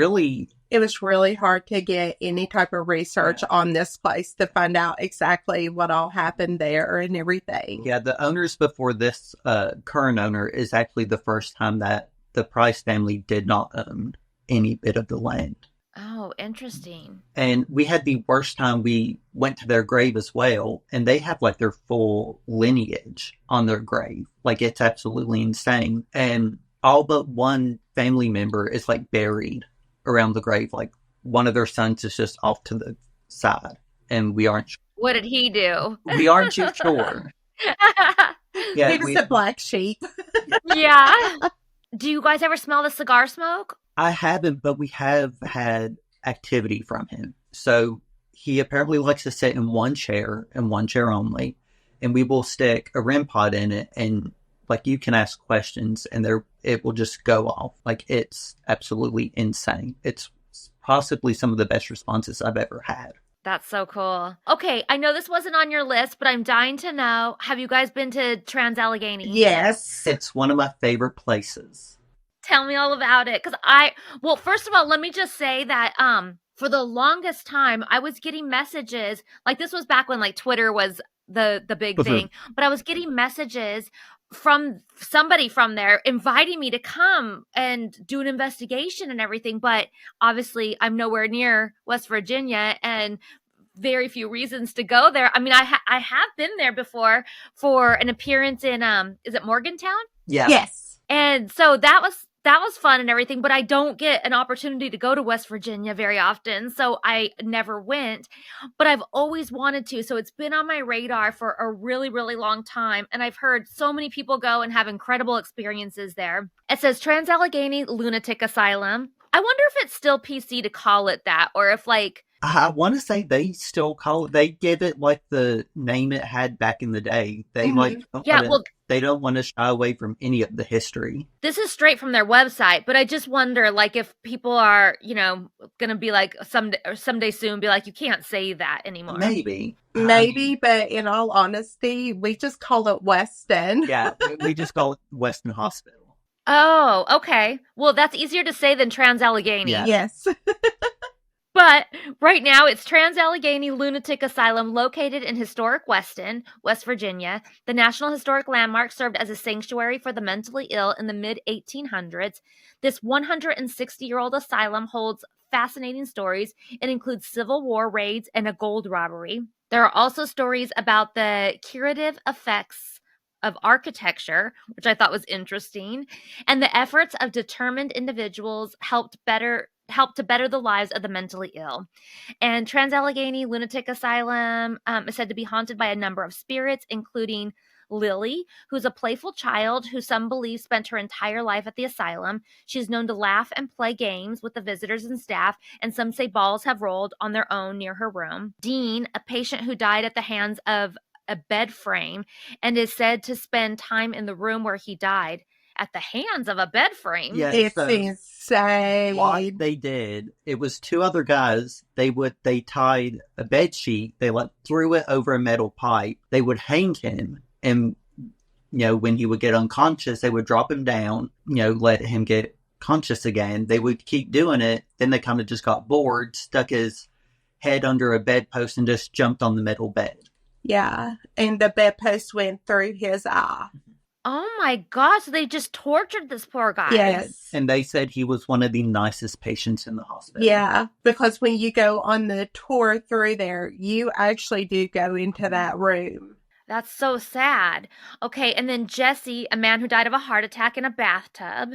Speaker 2: was really hard to get any type of research on this place to find out exactly what all happened there and everything. Yeah, the owners before this current owner is actually the first time that the Price family did not own any bit of the land.
Speaker 1: Oh, interesting.
Speaker 2: And we had the worst time. We went to their grave as well, and they have like their full lineage on their grave. Like, it's absolutely insane. And all but one family member is like buried around the grave. Like, one of their sons is just off to the side, and we aren't sure.
Speaker 1: What did he do?
Speaker 2: We aren't too sure.
Speaker 3: Yeah, he was a black sheep.
Speaker 1: Yeah. Do you guys ever smell the cigar smoke?
Speaker 2: I haven't, but we have had activity from him. So he apparently likes to sit in one chair and one chair only, and we will stick a REM pod in it, and like, you can ask questions and it will just go off. Like, it's absolutely insane. It's possibly some of the best responses I've ever had.
Speaker 1: That's so cool. Okay, I know this wasn't on your list, but I'm dying to know, have you guys been to Trans-Allegheny?
Speaker 3: Yes.
Speaker 2: It's one of my favorite places.
Speaker 1: Tell me all about it. Well, first of all, let me just say that for the longest time, I was getting messages, like, this was back when like Twitter was the big thing, but I was getting messages from somebody from there inviting me to come and do an investigation and everything. But obviously I'm nowhere near West Virginia and very few reasons to go there. I mean, I have been there before for an appearance in, is it Morgantown?
Speaker 2: Yeah.
Speaker 3: Yes.
Speaker 1: And so that was fun and everything, but I don't get an opportunity to go to West Virginia very often, so I never went, but I've always wanted to, so it's been on my radar for a really, really long time, and I've heard so many people go and have incredible experiences there. It says Trans-Allegheny Lunatic Asylum. I wonder if it's still PC to call it that, or if like...
Speaker 2: I want to say they still call it, they give it like the name it had back in the day. They
Speaker 1: Yeah, well,
Speaker 2: They don't want to shy away from any of the history.
Speaker 1: This is straight from their website, but I just wonder, like, if people are, going to be like someday soon, be like, you can't say that anymore.
Speaker 2: Maybe,
Speaker 3: but in all honesty, we just call it Weston.
Speaker 2: Yeah, we just call it Weston Hospital.
Speaker 1: Oh, okay. Well, that's easier to say than Trans-Allegheny.
Speaker 2: Yeah.
Speaker 3: Yes.
Speaker 1: But right now, it's Trans-Allegheny Lunatic Asylum located in historic Weston, West Virginia. The National Historic Landmark served as a sanctuary for the mentally ill in the mid-1800s. This 160-year-old asylum holds fascinating stories. It includes Civil War raids and a gold robbery. There are also stories about the curative effects of architecture, which I thought was interesting, and the efforts of determined individuals help to better the lives of the mentally ill. And Trans-Allegheny Lunatic Asylum is said to be haunted by a number of spirits, including Lily, who's a playful child who some believe spent her entire life at the asylum. She's known to laugh and play games with the visitors and staff, and some say balls have rolled on their own near her room. Dean, a patient who died at the hands of a bed frame and is said to spend time in the room where he died at the hands of a bed frame.
Speaker 2: Yeah,
Speaker 3: It's insane.
Speaker 2: What they did, it was two other guys. They tied a bed sheet. They threw it over a metal pipe. They would hang him, and when he would get unconscious, they would drop him down. Let him get conscious again. They would keep doing it. Then they kind of just got bored, stuck his head under a bedpost, and just jumped on the metal bed.
Speaker 3: Yeah, and the bedpost went through his eye.
Speaker 1: Oh my gosh, they just tortured this poor guy.
Speaker 3: Yes.
Speaker 2: And they said he was one of the nicest patients in the hospital.
Speaker 3: Yeah, because when you go on the tour through there, you actually do go into that room.
Speaker 1: That's so sad. Okay, and then Jesse, a man who died of a heart attack in a bathtub.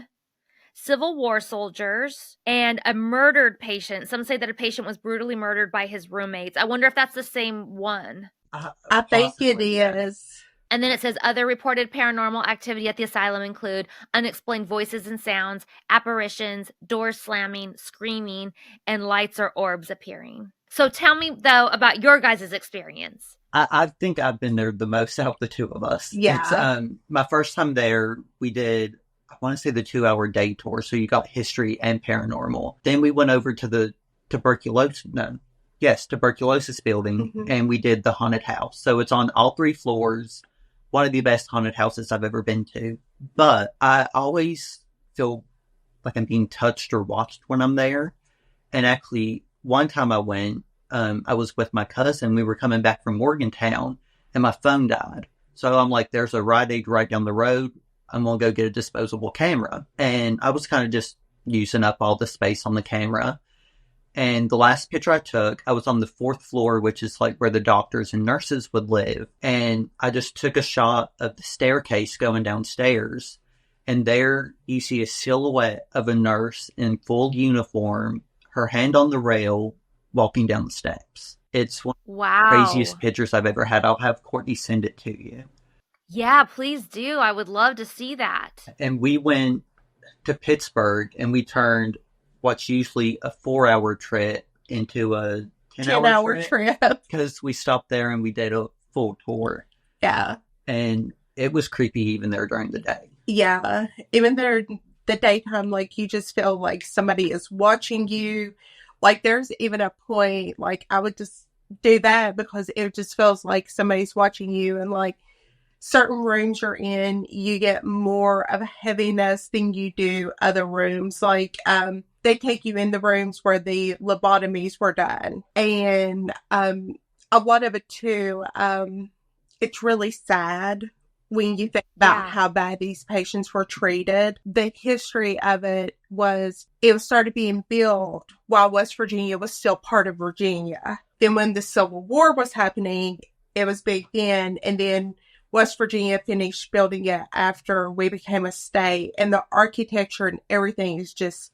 Speaker 1: Civil War soldiers, and a murdered patient. Some say that a patient was brutally murdered by his roommates. I wonder if that's the same one.
Speaker 3: I think it
Speaker 2: Possibly,
Speaker 3: is.
Speaker 1: And then it says other reported paranormal activity at the asylum include unexplained voices and sounds, apparitions, doors slamming, screaming, and lights or orbs appearing. So tell me, though, about your guys' experience.
Speaker 2: I think I've been there the most out of the two of us.
Speaker 3: Yeah.
Speaker 2: It's, my first time there, we did, I want to say the 2-hour day tour. So you got history and paranormal. Then we went over to the tuberculosis building, and we did the haunted house. So it's on all 3 floors. One of the best haunted houses I've ever been to. But I always feel like I'm being touched or watched when I'm there. And actually, one time I went, I was with my cousin. We were coming back from Morgantown, and my phone died. So I'm like, there's a Rite Aid right down the road. I'm going to go get a disposable camera. And I was kind of just using up all the space on the camera. And the last picture I took, I was on the 4th floor, which is like where the doctors and nurses would live. And I just took a shot of the staircase going downstairs. And there you see a silhouette of a nurse in full uniform, her hand on the rail, walking down the steps. It's one of the craziest pictures I've ever had. I'll have Courtney send it to you.
Speaker 1: Yeah, please do. I would love to see that.
Speaker 2: And we went to Pittsburgh, and we turned what's usually a 4-hour trip into a 10-hour
Speaker 3: trip.
Speaker 2: Because we stopped there and we did a full tour.
Speaker 3: Yeah.
Speaker 2: And it was creepy even there during the day.
Speaker 3: Yeah. Even there, the daytime, like, you just feel like somebody is watching you. Like, there's even a point, like, I would just do that because it just feels like somebody's watching you. And, like, certain rooms you're in, you get more of a heaviness than you do other rooms. Like, they take you in the rooms where the lobotomies were done. And a lot of it, too, it's really sad when you think about how bad these patients were treated. The history of it was started being built while West Virginia was still part of Virginia. Then when the Civil War was happening, it was began, and then West Virginia finished building it after we became a state. And the architecture and everything is just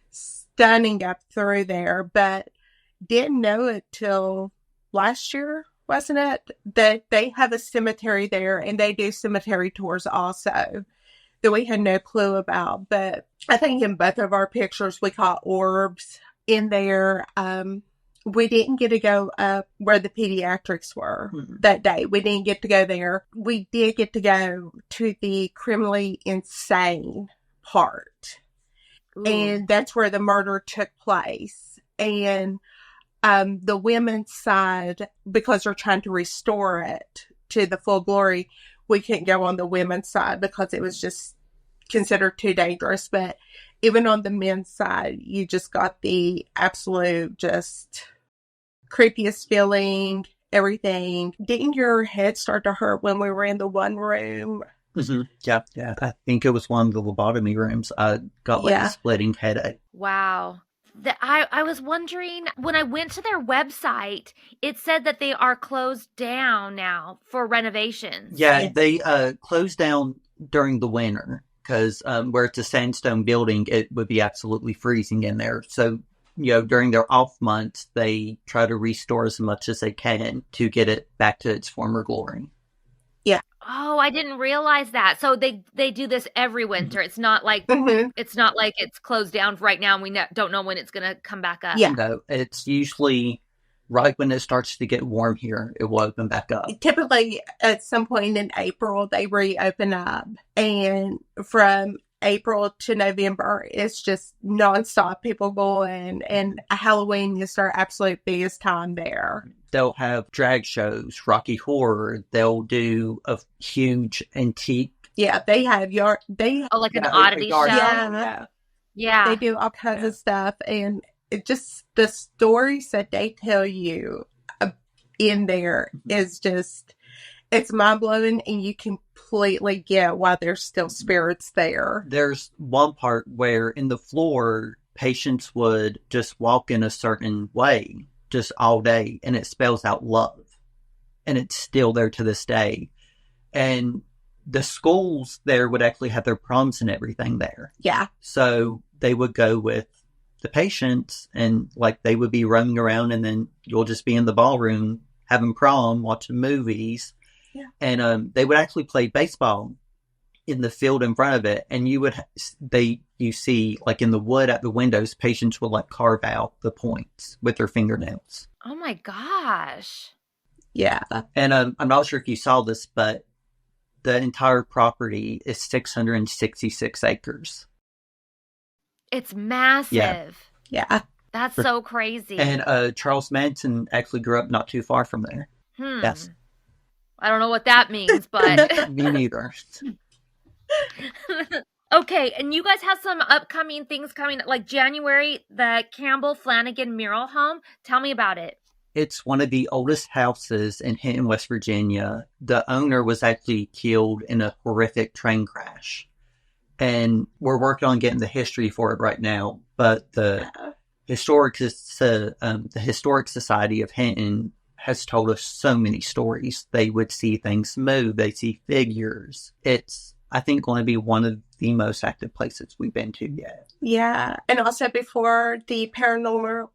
Speaker 3: stunning up through there, but didn't know it till last year, wasn't it? That they have a cemetery there, and they do cemetery tours also that we had no clue about. But I think in both of our pictures we caught orbs in there. we didn't get to go up where the pediatrics were that day. We didn't get to go there. We did get to go to the criminally insane part.
Speaker 1: Ooh.
Speaker 3: And that's where the murder took place. And the women's side, because they're trying to restore it to the full glory, we couldn't go on the women's side because it was just considered too dangerous. But even on the men's side, you just got the absolute just creepiest feeling, everything. Didn't your head start to hurt when we were in the one room?
Speaker 2: Mm-hmm. Yeah. I think it was one of the lobotomy rooms. I got like a splitting headache.
Speaker 1: Wow. I was wondering, when I went to their website, it said that they are closed down now for renovations.
Speaker 2: Yeah, they closed down during the winter because where it's a sandstone building, it would be absolutely freezing in there. So, during their off months, they try to restore as much as they can to get it back to its former glory.
Speaker 3: Yeah.
Speaker 1: Oh, I didn't realize that. So they do this every winter. It's not like it's not like it's closed down right now and we don't know when it's going to come back up.
Speaker 2: Yeah. No, it's usually right when it starts to get warm here, it will open back up.
Speaker 3: Typically, at some point in April, they reopen up. And from April to November, it's just nonstop people going. And Halloween is their absolute biggest time there.
Speaker 2: They'll have drag shows, Rocky Horror. They'll do a huge antique.
Speaker 3: Yeah, they have
Speaker 1: like an oddity show.
Speaker 3: Yeah. They do all kinds of stuff. And it just, the stories that they tell you in there is just, it's mind-blowing, and you completely get why there's still spirits there.
Speaker 2: There's one part where in the floor, patients would just walk in a certain way just all day, and it spells out love. And it's still there to this day. And the schools there would actually have their proms and everything there.
Speaker 3: Yeah.
Speaker 2: So they would go with the patients, and like they would be running around, and then you'll just be in the ballroom having prom, watching movies.
Speaker 3: Yeah.
Speaker 2: And they would actually play baseball in the field in front of it, and you see like in the wood at the windows, patients will like carve out the points with their fingernails.
Speaker 1: Oh my gosh.
Speaker 3: Yeah.
Speaker 2: And I'm not sure if you saw this, but the entire property is 666 acres.
Speaker 1: It's massive.
Speaker 3: Yeah.
Speaker 1: That's so crazy.
Speaker 2: And Charles Manson actually grew up not too far from there. Yes.
Speaker 1: I don't know what that means, but...
Speaker 2: Me neither.
Speaker 1: Okay, and you guys have some upcoming things coming, like January, the Campbell Flanigan Mural home. Tell me about it.
Speaker 2: It's one of the oldest houses in Hinton, West Virginia. The owner was actually killed in a horrific train crash. And we're working on getting the history for it right now. But the Historic Society of Hinton has told us so many stories. They would see things move. They see figures. It's, I think, going to be one of the most active places we've been to yet.
Speaker 3: Yeah. And also before the paranormal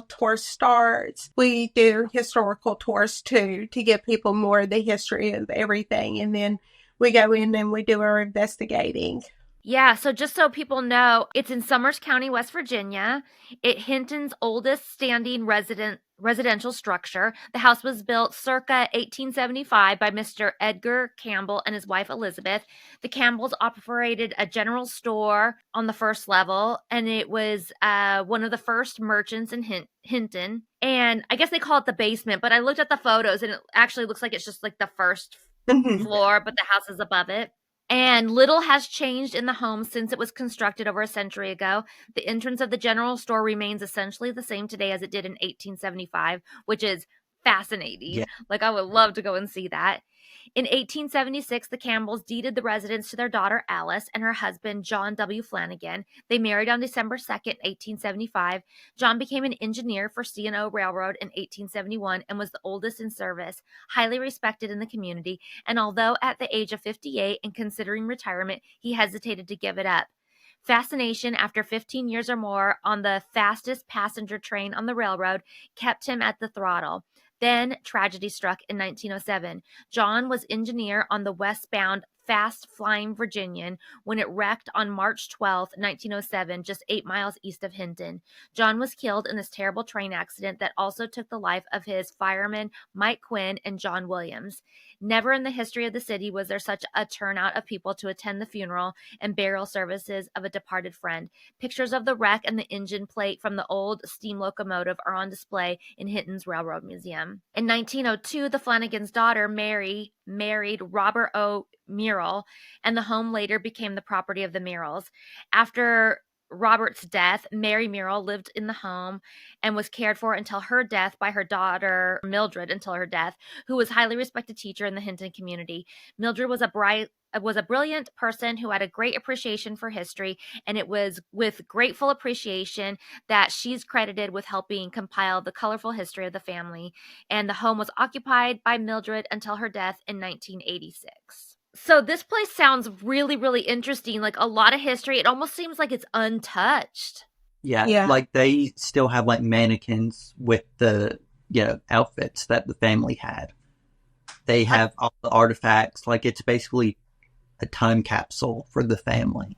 Speaker 3: tour starts, we do historical tours too, to give people more of the history of everything. And then we go in and we do our investigating.
Speaker 1: Yeah, so just so people know, it's in Summers County, West Virginia. It's Hinton's oldest standing residential structure. The house was built circa 1875 by Mr. Edgar Campbell and his wife Elizabeth. The Campbells operated a general store on the first level, and it was one of the first merchants in Hinton. And I guess they call it the basement, but I looked at the photos, and it actually looks like it's just like the first floor, but the house is above it. And little has changed in the home since it was constructed over a century ago. The entrance of the general store remains essentially the same today as it did in 1875, which is fascinating. Yeah. Like, I would love to go and see that. In 1876, the Campbells deeded the residence to their daughter Alice and her husband John W. Flanigan. They married on December 2nd, 1875. John became an engineer for C&O Railroad in 1871 and was the oldest in service, highly respected in the community. And although at the age of 58 and considering retirement, he hesitated to give it up. Fascination after 15 years or more on the fastest passenger train on the railroad kept him at the throttle. Then tragedy struck in 1907. John was engineer on the westbound fast-flying Virginian when it wrecked on March 12, 1907, just 8 miles east of Hinton. John was killed in this terrible train accident that also took the life of his firemen Mike Quinn and John Williams. Never in the history of the city was there such a turnout of people to attend the funeral and burial services of a departed friend. Pictures of the wreck and the engine plate from the old steam locomotive are on display in Hinton's Railroad Museum. In 1902, the Flanigan's daughter, Mary, married Robert O. Mural, and the home later became the property of the Murals. After Robert's death, Mary Mural lived in the home and was cared for until her death by her daughter, Mildred, who was a highly respected teacher in the Hinton community. Mildred was a brilliant person who had a great appreciation for history, and it was with grateful appreciation that she's credited with helping compile the colorful history of the family. And the home was occupied by Mildred until her death in 1986. So this place sounds really, really interesting. Like a lot of history. It almost seems like it's untouched.
Speaker 2: Yeah. Like they still have like mannequins with the, outfits that the family had. They have all the artifacts. Like it's basically a time capsule for the family.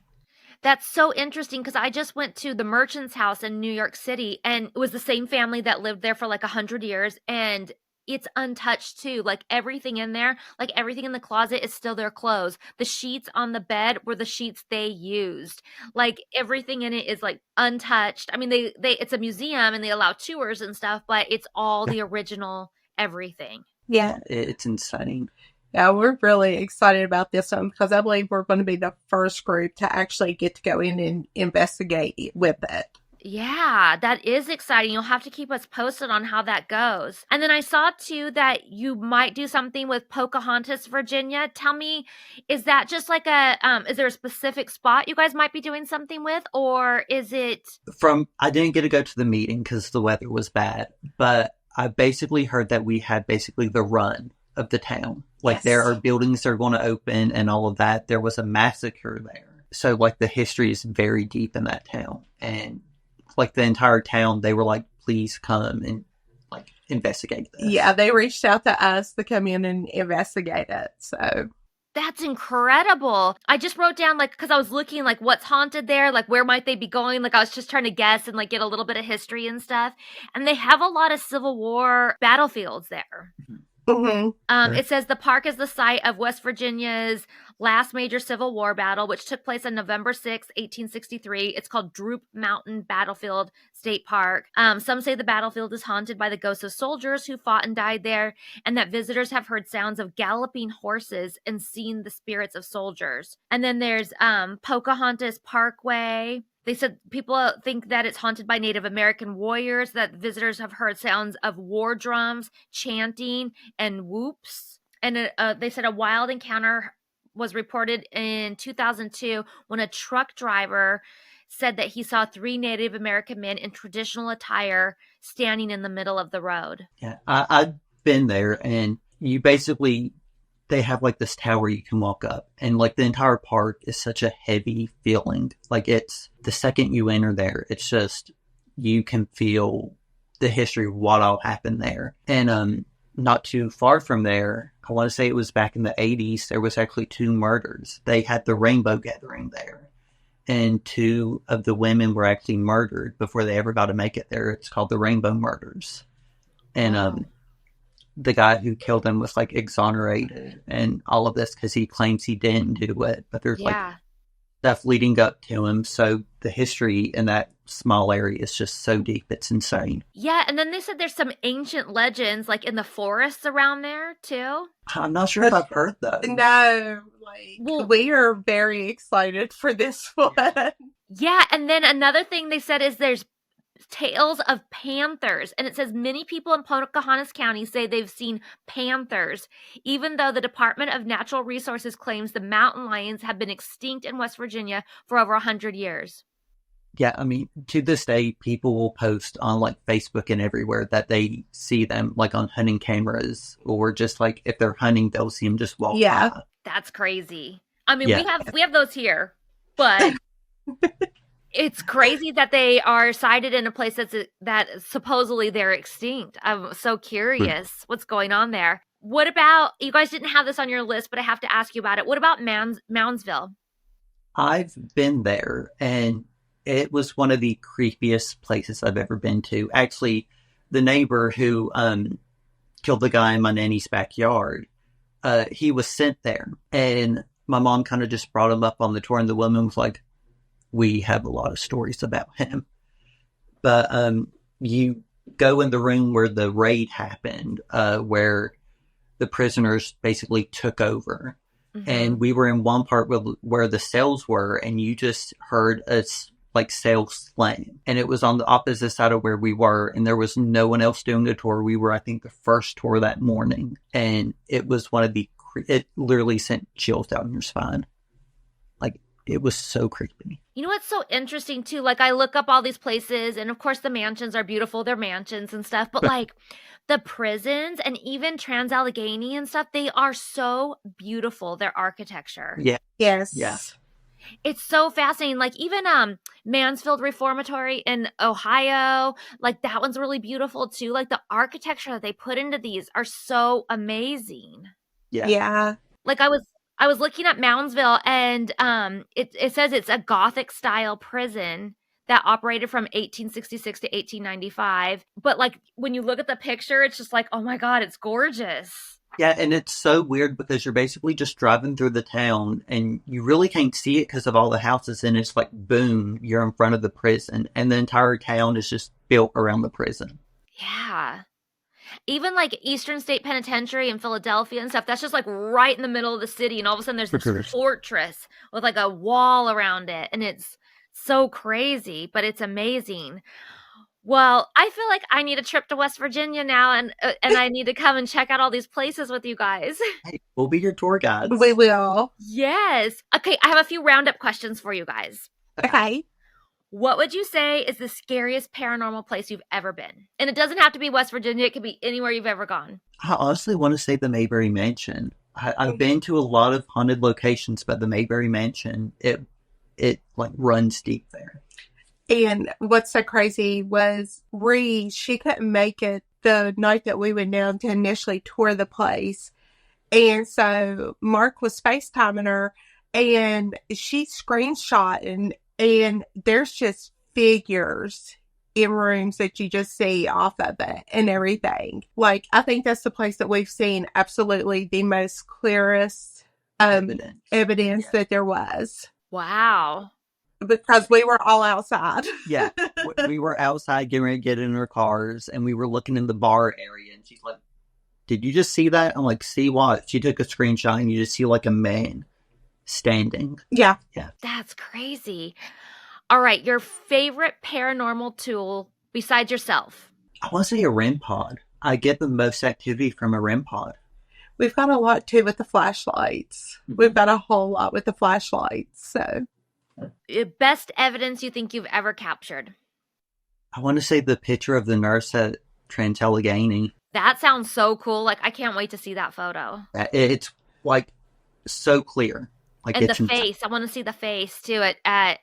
Speaker 1: That's so interesting because I just went to the merchant's house in New York City, and it was the same family that lived there for like 100 years, and it's untouched too. Like everything in there, like everything in the closet is still their clothes. The sheets on the bed were the sheets they used. Like everything in it is like untouched. I mean, they it's a museum and they allow tours and stuff, but it's all the original everything.
Speaker 3: Yeah.
Speaker 2: It's insane.
Speaker 3: Yeah, we're really excited about this one because I believe we're going to be the first group to actually get to go in and investigate with it.
Speaker 1: Yeah, that is exciting. You'll have to keep us posted on how that goes. And then I saw too that you might do something with Pocahontas, Virginia. Tell me, is that just like is there a specific spot you guys might be doing something with, or is it?
Speaker 2: I didn't get to go to the meeting because the weather was bad, but I basically heard that we had basically the run of the town. Like
Speaker 3: Yes.
Speaker 2: There are buildings that are going to open and all of that. There was a massacre there. So like the history is very deep in that town. And like the entire town, they were like, please come and like investigate this.
Speaker 3: Yeah, they reached out to us to come in and investigate it. So
Speaker 1: That's incredible. I just wrote down, like, because I was looking, like, what's haunted there, like, where might they be going? Like, I was just trying to guess and, like, get a little bit of history and stuff. And they have a lot of Civil War battlefields there.
Speaker 3: Mm-hmm.
Speaker 1: It says the park is the site of West Virginia's last major Civil War battle, which took place on November 6, 1863. It's called Droop Mountain Battlefield State Park. Some say the battlefield is haunted by the ghosts of soldiers who fought and died there, and that visitors have heard sounds of galloping horses and seen the spirits of soldiers. And then there's Pocahontas Parkway. They said people think that it's haunted by Native American warriors, that visitors have heard sounds of war drums, chanting, and whoops. And they said a wild encounter was reported in 2002 when a truck driver said that he saw 3 Native American men in traditional attire standing in the middle of the road.
Speaker 2: Yeah, I've been there, and you basically... they have like this tower you can walk up, and like the entire park is such a heavy feeling. Like it's the second you enter there, it's just, you can feel the history of what all happened there. And not too far from there, I want to say it was back in the 80s, there was actually 2 murders. They had the rainbow gathering there, and 2 of the women were actually murdered before they ever got to make it there. It's called the Rainbow Murders. And the guy who killed him was like exonerated and all of this because he claims he didn't do it, but there's like stuff leading up to him. So the history in that small area is just so deep, it's insane.
Speaker 1: Yeah, and then they said there's some ancient legends like in the forests around there too.
Speaker 2: I'm not sure if I've heard that.
Speaker 3: No, we are very excited for this one.
Speaker 1: Yeah, and then another thing they said is there's tales of panthers, and it says many people in Pocahontas County say they've seen panthers, even though the Department of Natural Resources claims the mountain lions have been extinct in West Virginia for over 100 years.
Speaker 2: Yeah, I mean, to this day, people will post on like Facebook and everywhere that they see them like on hunting cameras, or just like if they're hunting, they'll see them just walk by.
Speaker 1: That's crazy. I mean, we have those here, but it's crazy that they are sighted in a place that supposedly they're extinct. I'm so curious what's going on there. What about, you guys didn't have this on your list, but I have to ask you about it. What about Moundsville?
Speaker 2: I've been there, and it was one of the creepiest places I've ever been to. Actually, the neighbor who killed the guy in my nanny's backyard, he was sent there, and my mom kind of just brought him up on the tour, and the woman was like, we have a lot of stories about him. But you go in the room where the raid happened, where the prisoners basically took over. Mm-hmm. And we were in one part where the cells were, and you just heard a cell slam. And it was on the opposite side of where we were, and there was no one else doing a tour. We were, I think, the first tour that morning. And it was it literally sent chills down your spine. It was so creepy.
Speaker 1: You know what's so interesting too? I look up all these places, and of course the mansions are beautiful. They're mansions and stuff, but the prisons and even Trans-Allegheny and stuff, they are so beautiful. Their architecture.
Speaker 2: Yeah.
Speaker 3: Yes.
Speaker 2: Yeah.
Speaker 1: It's so fascinating. Even Mansfield Reformatory in Ohio, that one's really beautiful too. The architecture that they put into these are so amazing.
Speaker 2: Yeah.
Speaker 3: Yeah.
Speaker 1: I was looking at Moundsville, and it says it's a Gothic style prison that operated from 1866 to 1895. But when you look at the picture, it's just oh my God, it's gorgeous.
Speaker 2: Yeah, and it's so weird because you're basically just driving through the town, and you really can't see it because of all the houses, and it's boom, you're in front of the prison, and the entire town is just built around the prison.
Speaker 1: Yeah. Even Eastern State Penitentiary in Philadelphia and stuff, that's just right in the middle of the city, and all of a sudden there's this fortress with a wall around it, and it's so crazy, but it's amazing. Well, I feel like I need a trip to West Virginia now, and I need to come and check out all these places with you guys.
Speaker 2: Hey, we'll be your tour guides.
Speaker 3: We will.
Speaker 1: Yes. Okay, I have a few roundup questions for you guys.
Speaker 3: Okay.
Speaker 1: What would you say is the scariest paranormal place you've ever been? And it doesn't have to be West Virginia. It could be anywhere you've ever gone.
Speaker 2: I honestly want to say the Mayberry Mansion. I've been to a lot of haunted locations, but the Mayberry Mansion, it runs deep there.
Speaker 3: And what's so crazy was she couldn't make it the night that we went down to initially tour the place. And so Mark was FaceTiming her, and she screenshot, and there's just figures in rooms that you just see off of it and everything. I think that's the place that we've seen absolutely the most clearest evidence that there was.
Speaker 1: Wow.
Speaker 3: Because we were all outside.
Speaker 2: Yeah. We were outside getting ready to get in our cars, and we were looking in the bar area, and she's like, did you just see that? I'm like, see what? She took a screenshot, and you just see a man standing.
Speaker 3: Yeah.
Speaker 2: Yeah.
Speaker 1: That's crazy. All right. Your favorite paranormal tool besides yourself?
Speaker 2: I want to say a REM pod. I get the most activity from a REM pod.
Speaker 3: We've got a lot too with the flashlights. Mm-hmm. We've got a whole lot with the flashlights. So,
Speaker 1: best evidence you think you've ever captured?
Speaker 2: I want to say the picture of the nurse at Trans-Allegheny.
Speaker 1: That sounds so cool. I can't wait to see that photo.
Speaker 2: It's so clear.
Speaker 1: And the face. I want to see the face too at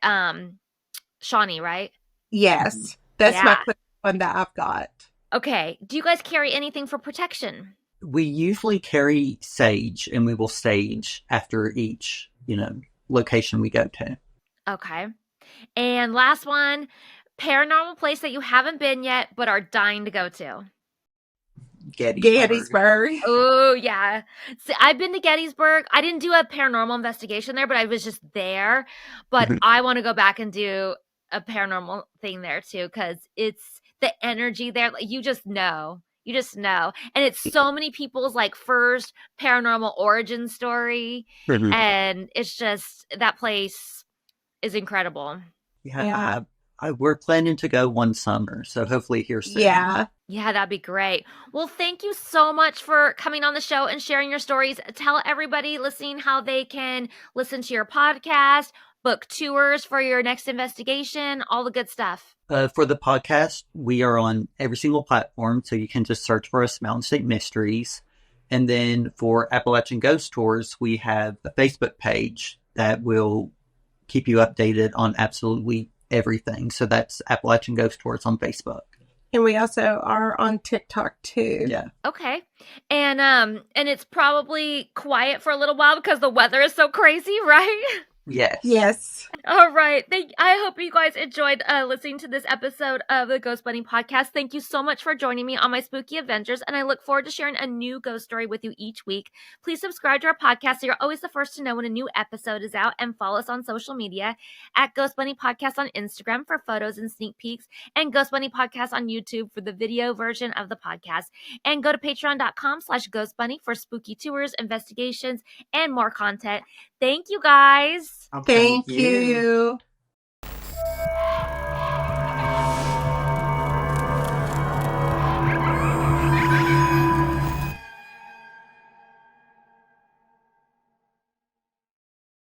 Speaker 1: Shawnee, right?
Speaker 3: Yes. That's my one that I've got.
Speaker 1: Okay. Do you guys carry anything for protection?
Speaker 2: We usually carry sage, and we will sage after each, location we go to.
Speaker 1: Okay. And last one, paranormal place that you haven't been yet, but are dying to go to.
Speaker 3: Gettysburg.
Speaker 1: Oh, yeah. See, I've been to Gettysburg. I didn't do a paranormal investigation there, but I was just there. But I want to go back and do a paranormal thing there too, because it's the energy there. You just know. And it's so many people's first paranormal origin story. And it's just, that place is incredible.
Speaker 2: Yeah. We're planning to go one summer, so hopefully here soon.
Speaker 3: Yeah,
Speaker 1: that'd be great. Well, thank you so much for coming on the show and sharing your stories. Tell everybody listening how they can listen to your podcast, book tours for your next investigation, all the good stuff.
Speaker 2: For the podcast, we are on every single platform, so you can just search for us, Mountain State Mysteries. And then for Appalachian Ghost Tours, we have a Facebook page that will keep you updated on absolutely everything. So that's Appalachian Ghost Tours on Facebook.
Speaker 3: And we also are on TikTok too.
Speaker 2: Yeah.
Speaker 1: Okay. And it's probably quiet for a little while because the weather is so crazy, right?
Speaker 2: Yes.
Speaker 3: Yes.
Speaker 1: All right. I hope you guys enjoyed listening to this episode of the Ghost Bunny podcast. Thank you so much for joining me on my spooky adventures, and I look forward to sharing a new ghost story with you each week. Please subscribe to our podcast so you're always the first to know when a new episode is out, and follow us on social media at Ghost Bunny Podcast on Instagram for photos and sneak peeks, and Ghost Bunny Podcast on YouTube for the video version of the podcast. And go to patreon.com/ghostbunny for spooky tours, investigations, and more content. Thank you guys.
Speaker 2: Oh,
Speaker 3: Thank you.